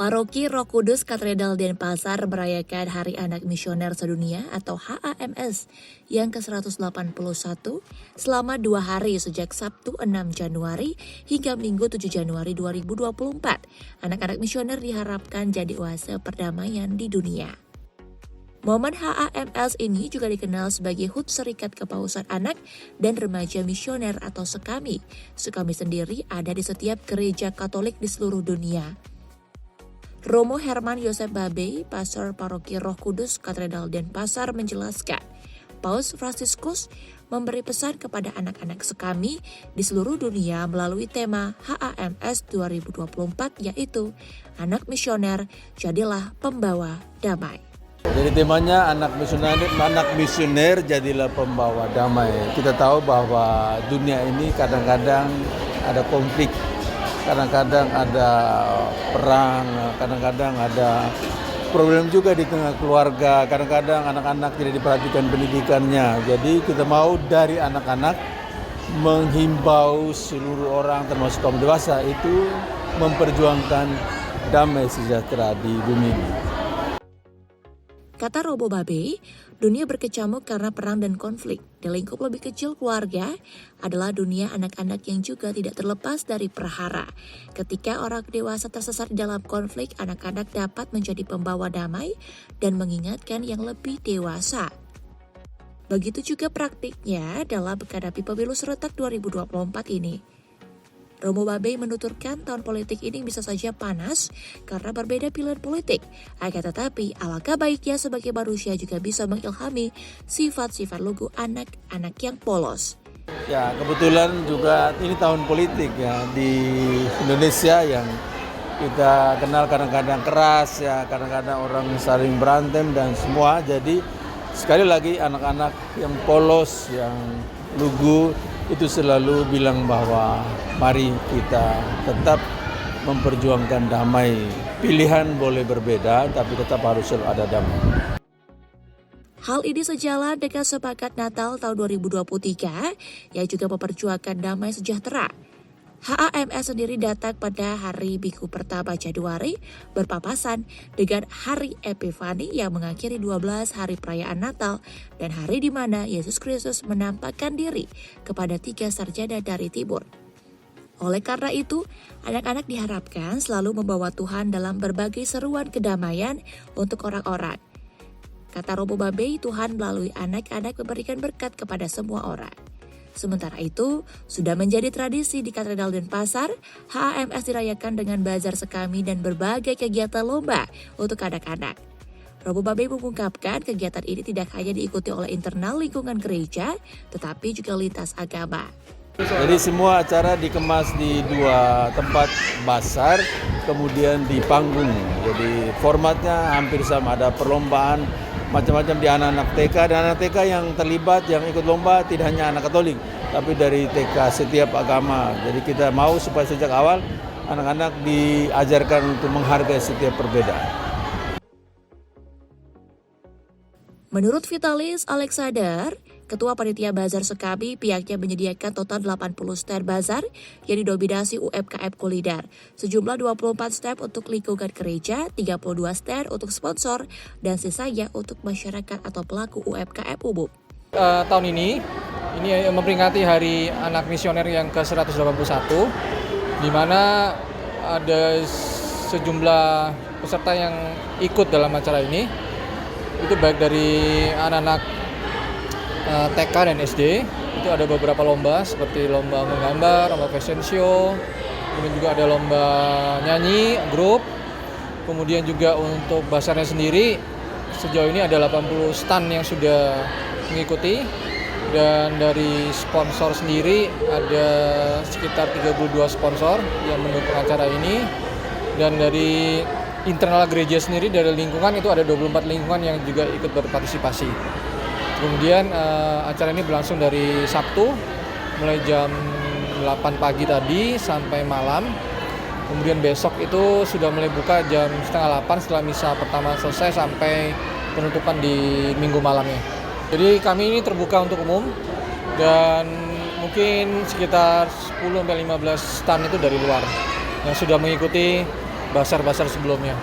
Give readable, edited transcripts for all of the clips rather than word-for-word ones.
Paroki Roh Kudus Katedral Denpasar merayakan Hari Anak Misioner Sedunia atau HAMS yang ke-181 selama 2 hari sejak Sabtu 6 Januari hingga Minggu 7 Januari 2024. Anak-anak misioner diharapkan jadi oase perdamaian di dunia. Momen HAMS ini juga dikenal sebagai HUT Serikat Kepausan Anak dan Remaja Misioner atau SEKAMI. SEKAMI sendiri ada di setiap gereja Katolik di seluruh dunia. Romo Herman Yosef Babey, pastor Paroki Roh Kudus Katedral Denpasar menjelaskan, Paus Fransiskus memberi pesan kepada anak-anak SEKAMI di seluruh dunia melalui tema HAMS 2024 yaitu Anak Misioner Jadilah Pembawa Damai. Jadi temanya anak misioner jadilah pembawa damai. Kita tahu bahwa dunia ini kadang-kadang ada konflik, kadang-kadang ada perang, kadang-kadang ada problem juga di tengah keluarga, kadang-kadang anak-anak tidak diperhatikan pendidikannya. Jadi kita mau dari anak-anak menghimbau seluruh orang termasuk kaum dewasa itu memperjuangkan damai sejahtera di bumi ini. Kata Robo Babey, dunia berkecamuk karena perang dan konflik. Di lingkup lebih kecil keluarga adalah dunia anak-anak yang juga tidak terlepas dari prahara. Ketika orang dewasa tersesat di dalam konflik, anak-anak dapat menjadi pembawa damai dan mengingatkan yang lebih dewasa. Begitu juga praktiknya dalam menghadapi pemilu serentak 2024 ini. Romo Babey menuturkan tahun politik ini bisa saja panas karena berbeda pilihan politik. Akan tetapi alangkah baiknya sebagai manusia juga bisa mengilhami sifat-sifat lugu anak-anak yang polos. Ya kebetulan juga ini tahun politik ya di Indonesia yang kita kenal kadang-kadang keras ya, kadang-kadang orang saling berantem dan semua. Jadi sekali lagi anak-anak yang polos, yang lugu itu selalu bilang bahwa mari kita tetap memperjuangkan damai. Pilihan boleh berbeda, tapi tetap harus ada damai. Hal ini sejalan dengan sepakat Natal tahun 2023 yang juga memperjuangkan damai sejahtera. HAMS sendiri datang pada hari Minggu pertama Januari berpapasan dengan hari Epifani yang mengakhiri 12 hari perayaan Natal dan hari di mana Yesus Kristus menampakkan diri kepada 3 sarjana dari timur. Oleh karena itu, anak-anak diharapkan selalu membawa Tuhan dalam berbagai seruan kedamaian untuk orang-orang. Kata Robo Babey, Tuhan melalui anak-anak memberikan berkat kepada semua orang. Sementara itu, sudah menjadi tradisi di Katedral Denpasar, HAMS dirayakan dengan bazar SEKAMI dan berbagai kegiatan lomba untuk anak-anak. Robo Babey mengungkapkan kegiatan ini tidak hanya diikuti oleh internal lingkungan gereja, tetapi juga lintas agama. Jadi semua acara dikemas di 2 tempat bazar, kemudian di panggung. Jadi formatnya hampir sama, ada perlombaan macam-macam di anak-anak TK, dan anak TK yang terlibat, yang ikut lomba tidak hanya anak Katolik, tapi dari TK setiap agama. Jadi kita mau supaya sejak awal anak-anak diajarkan untuk menghargai setiap perbedaan. Menurut Vitalis Alexander, Ketua Panitia Bazar SEKAMI, pihaknya menyediakan total 80 stand bazar yang didominasi UMKM kuliner. Sejumlah 24 stand untuk lingkungan gereja, 32 stand untuk sponsor, dan sisanya untuk masyarakat atau pelaku UMKM umum. Tahun ini memperingati Hari Anak Misioner yang ke-181, di mana ada sejumlah peserta yang ikut dalam acara ini. Itu baik dari anak-anak TK dan SD, itu ada beberapa lomba seperti lomba menggambar, lomba fashion show, kemudian juga ada lomba nyanyi, grup, kemudian juga untuk bazarnya sendiri sejauh ini ada 80 stand yang sudah mengikuti, dan dari sponsor sendiri ada sekitar 32 sponsor yang mendukung acara ini, dan dari internal gereja sendiri dari lingkungan itu ada 24 lingkungan yang juga ikut berpartisipasi. Kemudian acara ini berlangsung dari Sabtu mulai jam 8 pagi tadi sampai malam. Kemudian besok itu sudah mulai buka jam setengah 8 setelah misa pertama selesai sampai penutupan di minggu malamnya. Jadi kami ini terbuka untuk umum dan mungkin sekitar 10-15 stand itu dari luar yang sudah mengikuti basar-basar sebelumnya.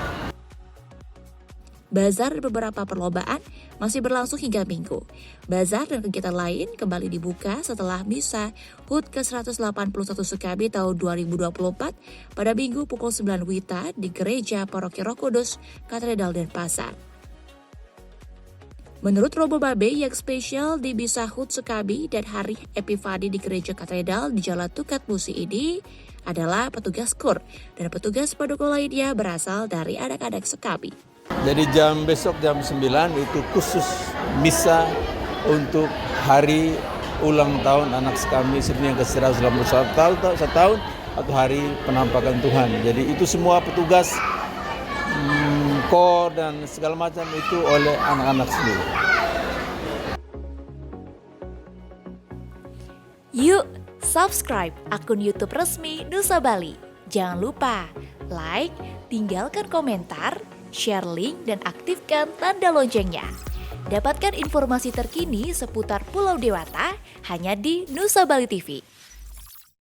Bazar dan beberapa perlombaan masih berlangsung hingga Minggu. Bazar dan kegiatan lain kembali dibuka setelah misa HUT ke-181 Sukabi tahun 2024 pada Minggu pukul 9 WITA di Gereja Paroki Roh Kudus, Katedral Denpasar. Menurut Robo Babe, yang spesial di misa HUT Sukabi dan hari Epifani di Gereja Katedral di Jalan Tukat Musi ini adalah petugas KUR dan petugas pendukung lainnya berasal dari anak-anak Sukabi. Jadi besok jam 9 itu khusus misa untuk hari ulang tahun anak kami yang ke-191 tahun atau hari penampakan Tuhan. Jadi itu semua petugas kor dan segala macam itu oleh anak-anak sendiri. Yuk, subscribe akun YouTube resmi Nusa Bali. Jangan lupa like, tinggalkan komentar, share link, dan aktifkan tanda loncengnya. Dapatkan informasi terkini seputar Pulau Dewata hanya di Nusa Bali TV.